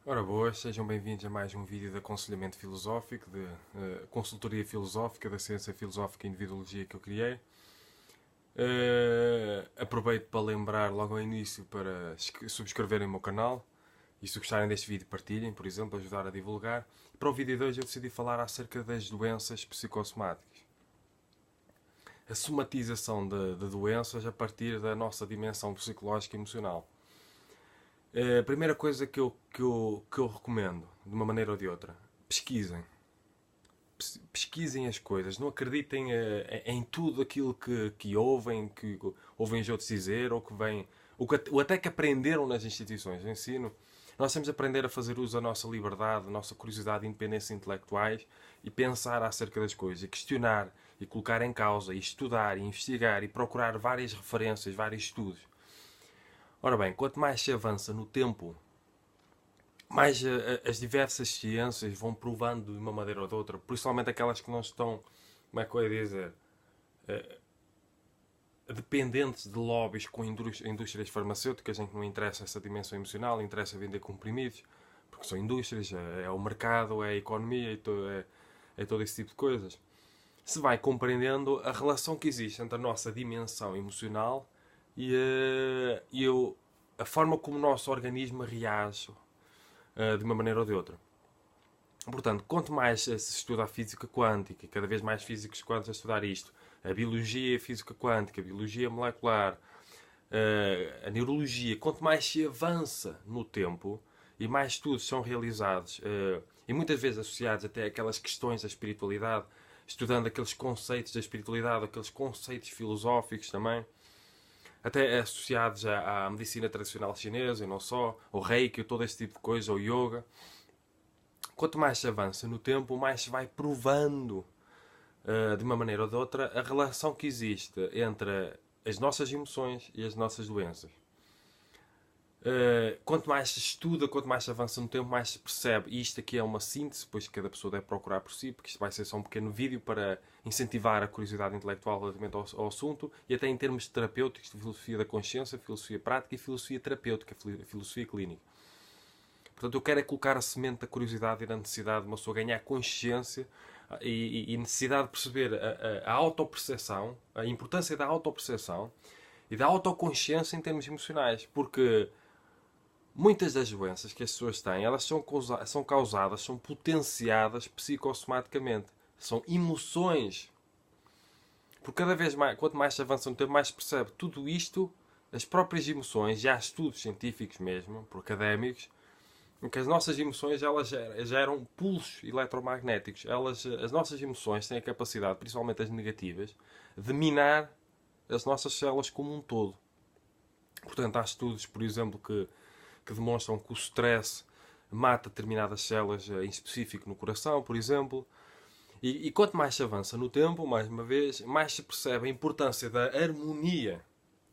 Ora boas, sejam bem-vindos a mais um vídeo de aconselhamento filosófico, de consultoria filosófica da ciência filosófica e individuologia que eu criei. Aproveito para lembrar logo ao início para subscreverem o meu canal e se gostarem deste vídeo partilhem, por exemplo, ajudar a divulgar. Para o vídeo de hoje eu decidi falar acerca das doenças psicossomáticas. A somatização de doenças a partir da nossa dimensão psicológica e emocional. A primeira coisa que eu recomendo, de uma maneira ou de outra, pesquisem. Pesquisem as coisas. Não acreditem em tudo aquilo que ouvem os outros dizer ou que vem, ou até que aprenderam nas instituições de ensino. Nós temos de aprender a fazer uso da nossa liberdade, da nossa curiosidade e independência intelectuais e pensar acerca das coisas, e questionar, e colocar em causa, e estudar, e investigar, e procurar várias referências, vários estudos. Ora bem, quanto mais se avança no tempo, mais as diversas ciências vão provando de uma maneira ou de outra, principalmente aquelas que não estão, como é que eu ia dizer, dependentes de lobbies com indústrias farmacêuticas, em que não interessa essa dimensão emocional, interessa vender comprimidos, porque são indústrias, é o mercado, é a economia, é todo esse tipo de coisas. Se vai compreendendo a relação que existe entre a nossa dimensão emocional e a forma como o nosso organismo reage de uma maneira ou de outra. Portanto, quanto mais se estuda a física quântica, cada vez mais físicos quânticos a estudar isto, a biologia, a física quântica, a biologia molecular, a neurologia, quanto mais se avança no tempo e mais estudos são realizados, e muitas vezes associados até àquelas questões da espiritualidade, estudando aqueles conceitos da espiritualidade, aqueles conceitos filosóficos também, até associados à medicina tradicional chinesa e não só, ao reiki, todo esse tipo de coisa, ao yoga. Quanto mais se avança no tempo, mais se vai provando, de uma maneira ou de outra, a relação que existe entre as nossas emoções e as nossas doenças. Quanto mais se estuda, quanto mais se avança no tempo, mais se percebe. E isto aqui é uma síntese, pois cada pessoa deve procurar por si, porque isto vai ser só um pequeno vídeo para incentivar a curiosidade intelectual relativamente ao assunto e até em termos terapêuticos de filosofia da consciência, filosofia prática e filosofia terapêutica, filosofia clínica. Portanto, eu quero é colocar a semente da curiosidade e da necessidade de uma pessoa ganhar consciência e necessidade de perceber a autoperceção, a importância da autoperceção e da autoconsciência em termos emocionais, porque muitas das doenças que as pessoas têm, elas são causadas, são potenciadas psicossomaticamente. São emoções. Porque cada vez mais, quanto mais se avança no tempo, mais se percebe tudo isto, as próprias emoções, já há estudos científicos mesmo, por académicos, em que as nossas emoções elas geram pulsos eletromagnéticos. As nossas emoções têm a capacidade, principalmente as negativas, de minar as nossas células como um todo. Portanto, há estudos, por exemplo, que demonstram que o stress mata determinadas células em específico no coração, por exemplo. E quanto mais se avança no tempo, mais uma vez, mais se percebe a importância da harmonia,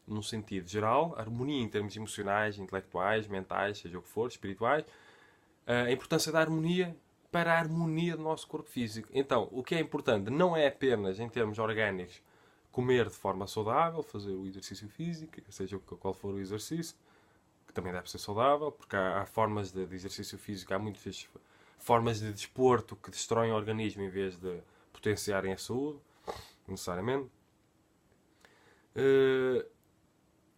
num sentido geral, harmonia em termos emocionais, intelectuais, mentais, seja o que for, espirituais, a importância da harmonia para a harmonia do nosso corpo físico. Então, o que é importante não é apenas, em termos orgânicos, comer de forma saudável, fazer o exercício físico, seja qual for o exercício, que também deve ser saudável, porque há formas de exercício físico, há muitas formas de desporto que destroem o organismo em vez de potenciarem a saúde, necessariamente.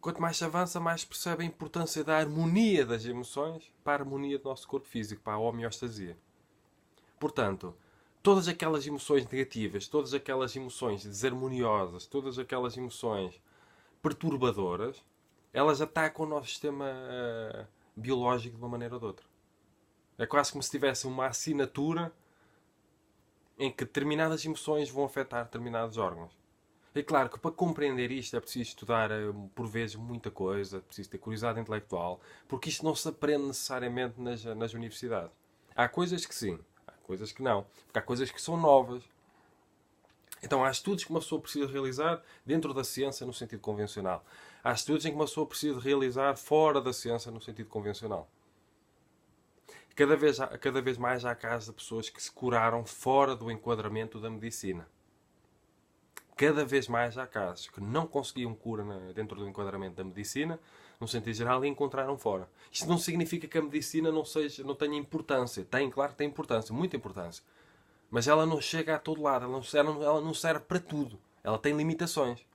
Quanto mais se avança, mais se percebe a importância da harmonia das emoções para a harmonia do nosso corpo físico, para a homeostasia. Portanto, todas aquelas emoções negativas, todas aquelas emoções desarmoniosas, todas aquelas emoções perturbadoras, elas atacam o nosso sistema biológico de uma maneira ou de outra. É quase como se tivesse uma assinatura em que determinadas emoções vão afetar determinados órgãos. É claro que para compreender isto é preciso estudar, por vezes, muita coisa, é preciso ter curiosidade intelectual, porque isto não se aprende necessariamente nas universidades. Há coisas que sim, há coisas que não, porque há coisas que são novas. Então há estudos que uma pessoa precisa realizar dentro da ciência no sentido convencional. Há estudos em que uma pessoa precisa realizar fora da ciência no sentido convencional. Cada vez mais há casos de pessoas que se curaram fora do enquadramento da medicina. Cada vez mais há casos que não conseguiam cura dentro do enquadramento da medicina, num sentido geral, e encontraram fora. Isto não significa que a medicina não tenha importância. Tem, claro que tem importância, muita importância. Mas ela não chega a todo lado, ela não serve para tudo. Ela tem limitações.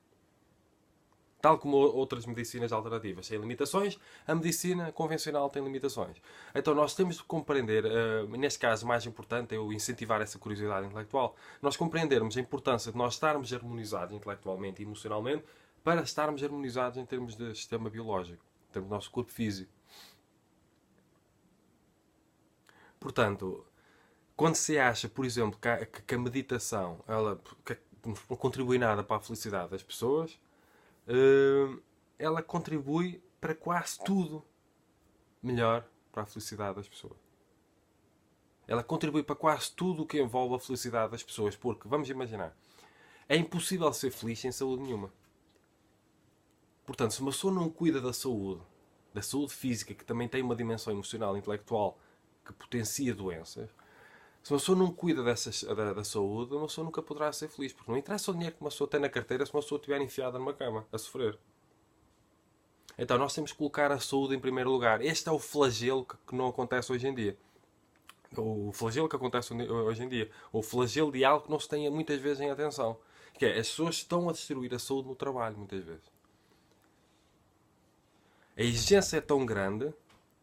Tal como outras medicinas alternativas têm limitações, a medicina convencional tem limitações. Então nós temos de compreender, neste caso mais importante é o incentivar essa curiosidade intelectual, nós compreendermos a importância de nós estarmos harmonizados intelectualmente e emocionalmente para estarmos harmonizados em termos de sistema biológico, em termos do nosso corpo físico. Portanto, quando se acha, por exemplo, que a meditação ela não contribui nada para a felicidade das pessoas, ela contribui para quase tudo melhor para a felicidade das pessoas. Ela contribui para quase tudo o que envolve a felicidade das pessoas, porque, vamos imaginar, é impossível ser feliz sem saúde nenhuma. Portanto, se uma pessoa não cuida da saúde física, que também tem uma dimensão emocional e intelectual que potencia doenças, se uma pessoa não cuida da saúde, uma pessoa nunca poderá ser feliz. Porque não interessa o dinheiro que uma pessoa tem na carteira se uma pessoa estiver enfiada numa cama, a sofrer. Então nós temos que colocar a saúde em primeiro lugar. Este é o flagelo que não acontece hoje em dia. O flagelo que acontece hoje em dia. O flagelo de algo que não se tem muitas vezes em atenção. Que é, as pessoas estão a destruir a saúde no trabalho, muitas vezes. A exigência é tão grande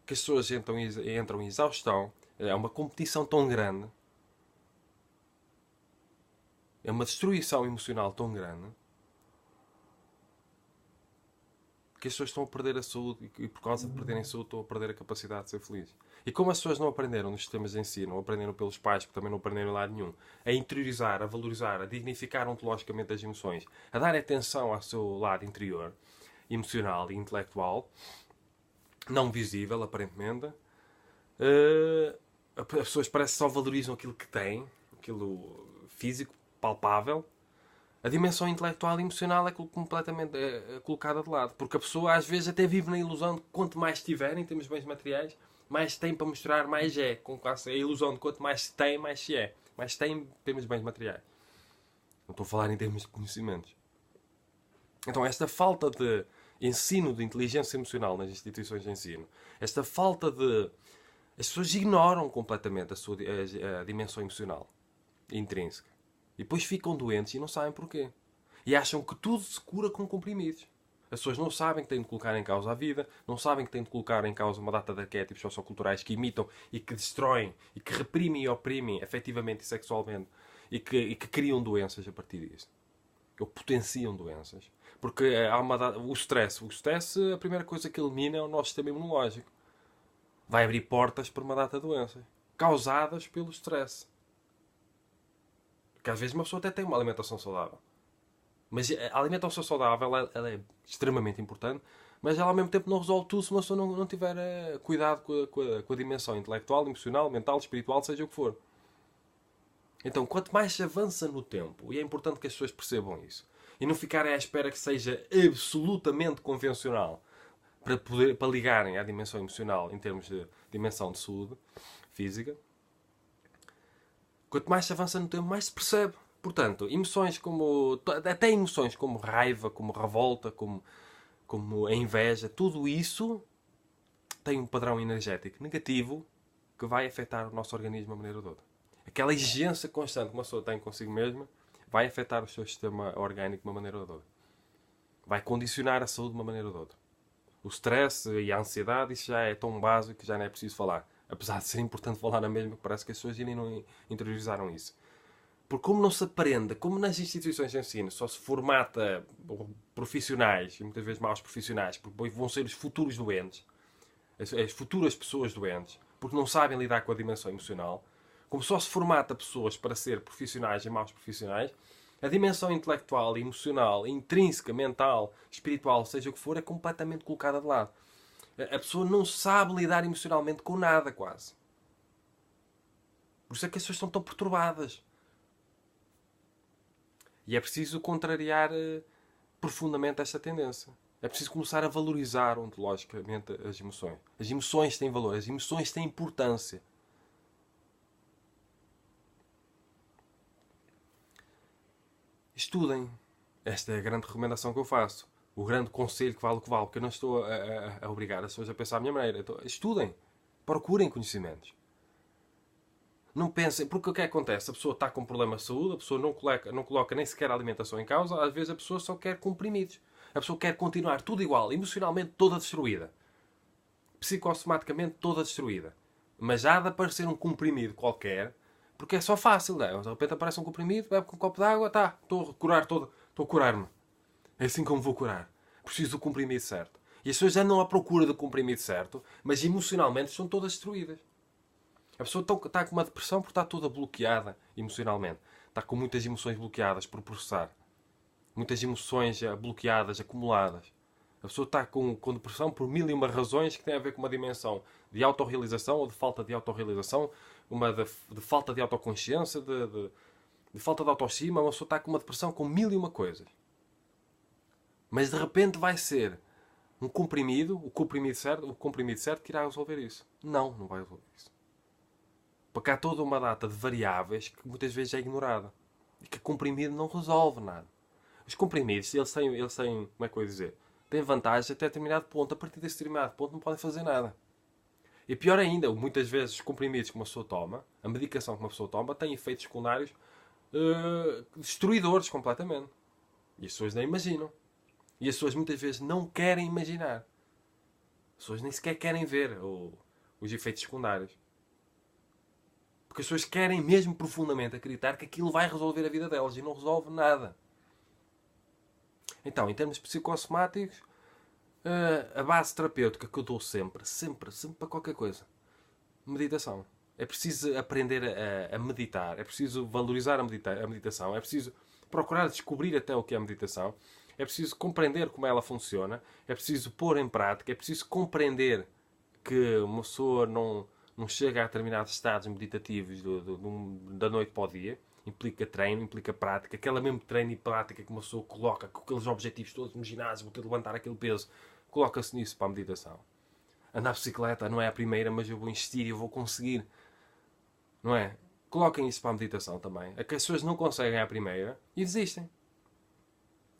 que as pessoas entram em exaustão. É uma competição tão grande. É uma destruição emocional tão grande que as pessoas estão a perder a saúde e por causa de perderem a saúde estão a perder a capacidade de ser felizes. E como as pessoas não aprenderam nos sistemas de ensino, não aprenderam pelos pais, que também não aprenderam em lado nenhum, a interiorizar, a valorizar, a dignificar ontologicamente as emoções, a dar atenção ao seu lado interior, emocional e intelectual, não visível, aparentemente, as pessoas parecem que só valorizam aquilo que têm, aquilo físico, palpável. A dimensão intelectual e emocional é completamente colocada de lado. Porque a pessoa às vezes até vive na ilusão de que quanto mais tiver em termos de bens materiais, mais tem para mostrar, mais é. Com a ilusão de quanto mais se tem, mais se é. Mais se tem em termos de bens materiais. Não estou a falar em termos de conhecimentos. Então esta falta de ensino de inteligência emocional nas instituições de ensino, esta falta de... As pessoas ignoram completamente a dimensão emocional intrínseca. E depois ficam doentes e não sabem porquê. E acham que tudo se cura com comprimidos. As pessoas não sabem que têm de colocar em causa a vida, não sabem que têm de colocar em causa uma data de arquétipos socioculturais que imitam e que destroem e que reprimem e oprimem afetivamente e sexualmente e que criam doenças a partir disso. Ou potenciam doenças. Porque há o stress. O stress, a primeira coisa que elimina é o nosso sistema imunológico. Vai abrir portas para uma data de doenças causadas pelo stress. Porque às vezes uma pessoa até tem uma alimentação saudável. Mas a alimentação saudável ela é extremamente importante, mas ela ao mesmo tempo não resolve tudo se uma pessoa não tiver cuidado com a dimensão intelectual, emocional, mental, espiritual, seja o que for. Então, quanto mais se avança no tempo, e é importante que as pessoas percebam isso, e não ficarem à espera que seja absolutamente convencional para ligarem à dimensão emocional em termos de dimensão de saúde física, quanto mais se avança no tempo, mais se percebe. Portanto, até emoções como raiva, como revolta, como a inveja, tudo isso tem um padrão energético negativo que vai afetar o nosso organismo de uma maneira ou de outra. Aquela exigência constante que uma pessoa tem consigo mesma vai afetar o seu sistema orgânico de uma maneira ou de outra. Vai condicionar a saúde de uma maneira ou de outra. O stress e a ansiedade, isso já é tão básico que já não é preciso falar. Apesar de ser importante falar na mesma, parece que as pessoas ainda não interiorizaram isso. Porque como não se aprende, como nas instituições de ensino só se formata profissionais, e muitas vezes maus profissionais, porque vão ser os futuros doentes, as futuras pessoas doentes, porque não sabem lidar com a dimensão emocional, como só se formata pessoas para ser profissionais e maus profissionais, a dimensão intelectual, emocional, intrínseca, mental, espiritual, seja o que for, é completamente colocada de lado. A pessoa não sabe lidar emocionalmente com nada, quase. Por isso é que as pessoas estão tão perturbadas. E é preciso contrariar profundamente esta tendência. É preciso começar a valorizar ontologicamente as emoções. As emoções têm valor, as emoções têm importância. Estudem. Esta é a grande recomendação que eu faço. o grande conselho que vale o que vale, porque eu não estou a obrigar as pessoas a pensar à minha maneira. Estudem, procurem conhecimentos. Não pensem, porque o que acontece? A pessoa está com um problema de saúde, a pessoa não coloca nem sequer a alimentação em causa, às vezes a pessoa só quer comprimidos. A pessoa quer continuar tudo igual, emocionalmente toda destruída. Psicossomaticamente toda destruída. Mas há de aparecer um comprimido qualquer, porque é só fácil, não é? De repente aparece um comprimido, bebe com um copo de água, tá, estou a curar todo, estou a curar-me. É assim como vou curar. Preciso do comprimido certo. E as pessoas já andam à procura do comprimido certo, mas emocionalmente estão todas destruídas. A pessoa está com uma depressão porque está toda bloqueada emocionalmente. Está com muitas emoções bloqueadas por processar. Muitas emoções bloqueadas, acumuladas. A pessoa está com depressão por mil e uma razões que têm a ver com uma dimensão de autorrealização ou de falta de autorrealização, uma de falta de autoconsciência, de falta de autoestima. Uma pessoa está com uma depressão com mil e uma coisas. Mas de repente vai ser um comprimido, o comprimido certo que irá resolver isso. Não, não vai resolver isso. Porque há toda uma data de variáveis que muitas vezes é ignorada. E que comprimido não resolve nada. Os comprimidos, eles têm, como é que eu ia dizer? Têm vantagem até determinado ponto. A partir desse determinado ponto não podem fazer nada. E pior ainda, muitas vezes os comprimidos que uma pessoa toma, a medicação que uma pessoa toma, tem efeitos secundários destruidores completamente. E as pessoas nem imaginam. E as pessoas muitas vezes não querem imaginar. As pessoas nem sequer querem ver os efeitos secundários. Porque as pessoas querem mesmo profundamente acreditar que aquilo vai resolver a vida delas e não resolve nada. Então, em termos psicossomáticos, a base terapêutica que eu dou sempre para qualquer coisa, meditação. É preciso aprender a meditar, é preciso valorizar a meditação, é preciso procurar descobrir até o que é a meditação, é preciso compreender como ela funciona, é preciso pôr em prática, é preciso compreender que uma pessoa não chega a determinados estados meditativos da noite para o dia. Implica treino, implica prática. Aquela mesmo treino e prática que uma pessoa coloca com aqueles objetivos todos no ginásio, vou ter de levantar aquele peso, coloca-se nisso para a meditação. Andar de bicicleta não é a primeira, mas eu vou insistir e eu vou conseguir. Não é? Coloquem isso para a meditação também. É que as pessoas não conseguem à primeira e desistem.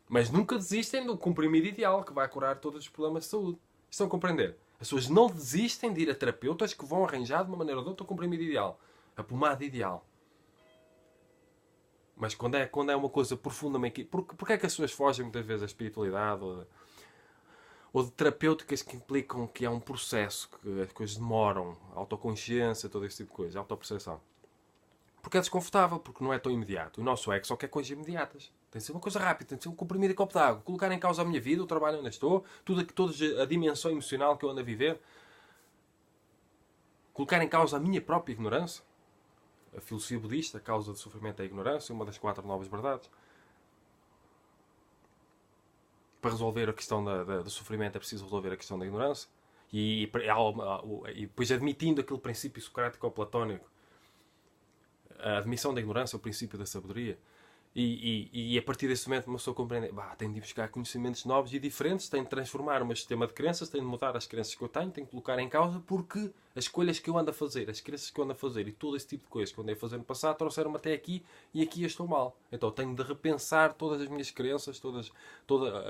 Mas nunca desistem do comprimido ideal que vai curar todos os problemas de saúde. Estão a compreender? As pessoas não desistem de ir a terapeutas que vão arranjar de uma maneira ou de outra o comprimido ideal. A pomada ideal. Mas quando é uma coisa profundamente... Porque é que as pessoas fogem muitas vezes da espiritualidade ou de terapêuticas que implicam que é um processo, que as coisas demoram, autoconsciência, todo esse tipo de coisa, autoperceção? Porque é desconfortável, porque não é tão imediato. O nosso ego só quer coisas imediatas. Tem de ser uma coisa rápida, tem de ser um comprimido e copo de água. Colocar em causa a minha vida, o trabalho onde estou, toda a dimensão emocional que eu ando a viver. Colocar em causa a minha própria ignorância. A filosofia budista, a causa do sofrimento é a ignorância, uma das 4 novas verdades. Para resolver a questão do sofrimento é preciso resolver a questão da ignorância. E depois admitindo aquele princípio socrático ou platónico, a admissão da ignorância é o princípio da sabedoria. E a partir desse momento uma pessoa compreende, tenho de buscar conhecimentos novos e diferentes, tenho de transformar o meu sistema de crenças, tenho de mudar as crenças que eu tenho de colocar em causa, porque as escolhas que eu ando a fazer, as crenças que eu ando a fazer e todo esse tipo de coisas que eu andei a fazer no passado trouxeram-me até aqui e aqui eu estou mal. Então tenho de repensar todas as minhas crenças, todos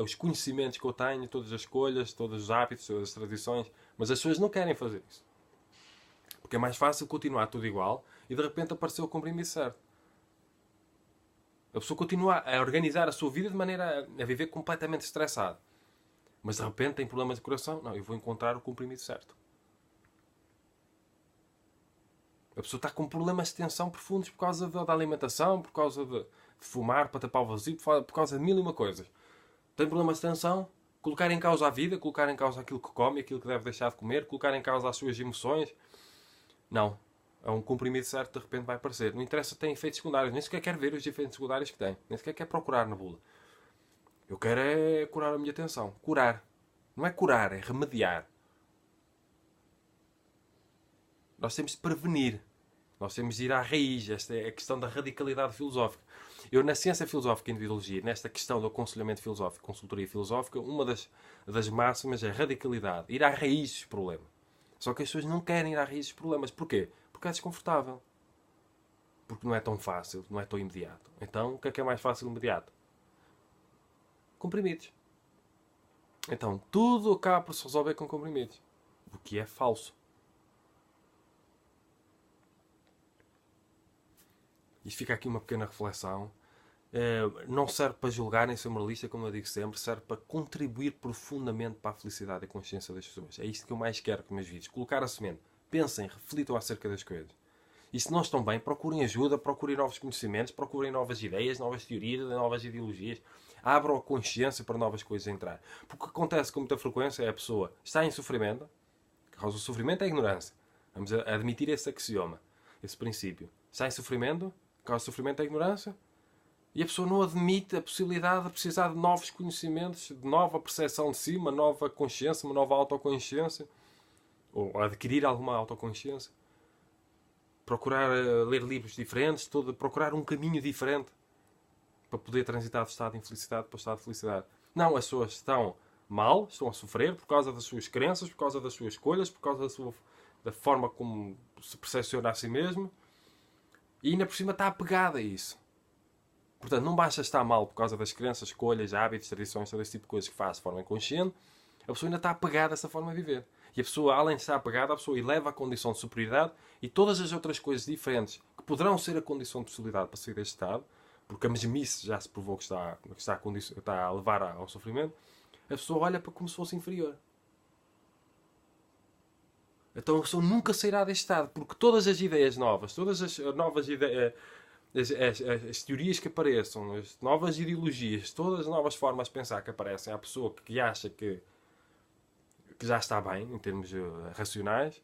os conhecimentos que eu tenho, todas as escolhas, todos os hábitos, todas as tradições, mas as pessoas não querem fazer isso. Porque é mais fácil continuar tudo igual e de repente apareceu o comprimido certo. A pessoa continua a organizar a sua vida de maneira a viver completamente estressada. Mas de repente tem problemas de coração. Não, eu vou encontrar o comprimido certo. A pessoa está com problemas de tensão profundos por causa da alimentação, por causa de fumar para tapar o vazio, por causa de mil e uma coisas. Tem problemas de tensão, colocar em causa a vida, colocar em causa aquilo que come, aquilo que deve deixar de comer, colocar em causa as suas emoções. Não. É um comprimido certo de repente vai aparecer. Não interessa se tem efeitos secundários. Nem sequer quero ver os efeitos secundários que tem. Nem sequer quero procurar na bula. Eu quero é curar a minha tensão. Curar. Não é curar, é remediar. Nós temos de prevenir. Nós temos de ir à raiz. Esta é a questão da radicalidade filosófica. Eu, na ciência filosófica e individuologia, nesta questão do aconselhamento filosófico, consultoria filosófica, uma das máximas é a radicalidade. Ir à raiz dos problemas. Só que as pessoas não querem ir à raiz dos problemas. Porquê? Porque é desconfortável. Porque não é tão fácil, não é tão imediato. Então, o que é mais fácil e imediato? Comprimidos. Então, tudo acaba por se resolver com comprimidos. O que é falso. Isto fica aqui uma pequena reflexão. Não serve para julgar nem ser moralista, como eu digo sempre, serve para contribuir profundamente para a felicidade e consciência das pessoas. É isto que eu mais quero com meus vídeos. Colocar a semente. Pensem, reflitam acerca das coisas. E se não estão bem, procurem ajuda, procurem novos conhecimentos, procurem novas ideias, novas teorias, novas ideologias. Abram a consciência para novas coisas entrar. Porque o que acontece com muita frequência é a pessoa está em sofrimento, que causa o sofrimento é a ignorância. Vamos admitir esse axioma, esse princípio. Está em sofrimento, causa sofrimento é a ignorância, e a pessoa não admite a possibilidade de precisar de novos conhecimentos, de nova percepção de si, uma nova consciência, uma nova autoconsciência, ou adquirir alguma autoconsciência. Procurar ler livros diferentes, procurar um caminho diferente para poder transitar do estado de infelicidade para o estado de felicidade. Não, as pessoas estão mal, estão a sofrer por causa das suas crenças, por causa das suas escolhas, por causa da forma como se percepciona a si mesmo, e ainda por cima está apegada a isso. Portanto, não basta estar mal por causa das crenças, escolhas, hábitos, tradições, todo esse tipo de coisas que faz de forma inconsciente, a pessoa ainda está apegada a essa forma de viver. E a pessoa, além de estar apegada, a pessoa eleva a condição de superioridade e todas as outras coisas diferentes que poderão ser a condição de possibilidade para sair deste estado, porque a mesmice já se provou que está a levar ao sofrimento, a pessoa olha para como se fosse inferior. Então a pessoa nunca sairá deste estado, porque todas as ideias novas, todas as novas ideias, as teorias que apareçam, as novas ideologias, todas as novas formas de pensar que aparecem à pessoa que acha que já está bem, em termos racionais,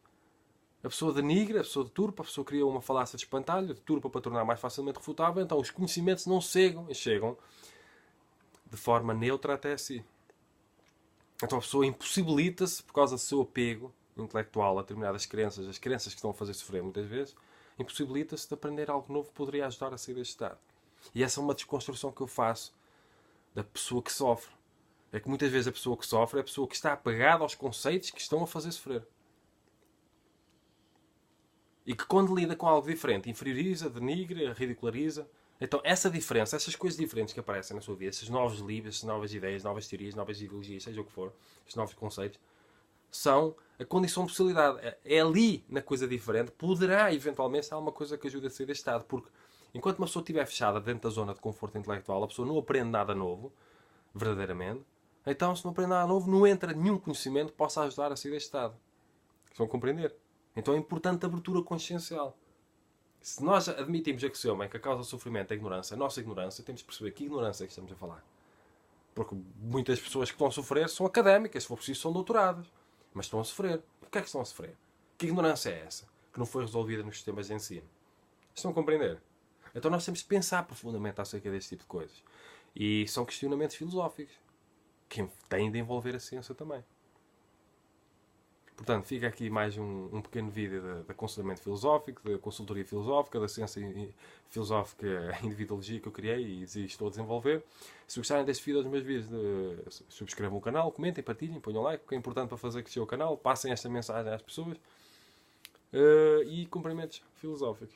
a pessoa denigra, a pessoa deturpa, a pessoa cria uma falácia de espantalho, deturpa para tornar mais facilmente refutável, então os conhecimentos não chegam de forma neutra até si. Então a pessoa impossibilita-se, por causa do seu apego intelectual a determinadas crenças, as crenças que estão a fazer sofrer muitas vezes, impossibilita-se de aprender algo novo que poderia ajudar a sair deste estado. E essa é uma desconstrução que eu faço da pessoa que sofre. É que muitas vezes a pessoa que sofre é a pessoa que está apegada aos conceitos que estão a fazer sofrer. E que quando lida com algo diferente, inferioriza, denigra, ridiculariza. Então essa diferença, essas coisas diferentes que aparecem na sua vida, esses novos livros, essas novas ideias, novas teorias, novas ideologias, seja o que for, esses novos conceitos, são a condição de possibilidade. É ali, na coisa diferente, poderá eventualmente ser alguma coisa que ajude a sair deste estado. Porque enquanto uma pessoa estiver fechada dentro da zona de conforto intelectual, a pessoa não aprende nada novo, verdadeiramente. Então, se não aprende nada novo, não entra nenhum conhecimento que possa ajudar a sair deste estado. Estão a compreender? Então é importante a abertura consciencial. Se nós admitimos axioma que a causa do sofrimento é a ignorância, a nossa ignorância, temos de perceber que ignorância é que estamos a falar. Porque muitas pessoas que estão a sofrer são académicas, se for preciso, são doutoradas. Mas estão a sofrer. Porquê é que estão a sofrer? Que ignorância é essa? Que não foi resolvida nos sistemas de ensino. Estão a compreender? Então nós temos de pensar profundamente acerca deste tipo de coisas. E são questionamentos filosóficos que têm de envolver a ciência também. Portanto, fica aqui mais um pequeno vídeo de aconselhamento filosófico, de consultoria filosófica, da ciência filosófica individuologia que eu criei e estou a desenvolver. Se gostarem deste vídeo ou dos meus vídeos, subscrevam o canal, comentem, partilhem, ponham like, porque é importante para fazer crescer o canal, passem esta mensagem às pessoas e cumprimentos filosóficos.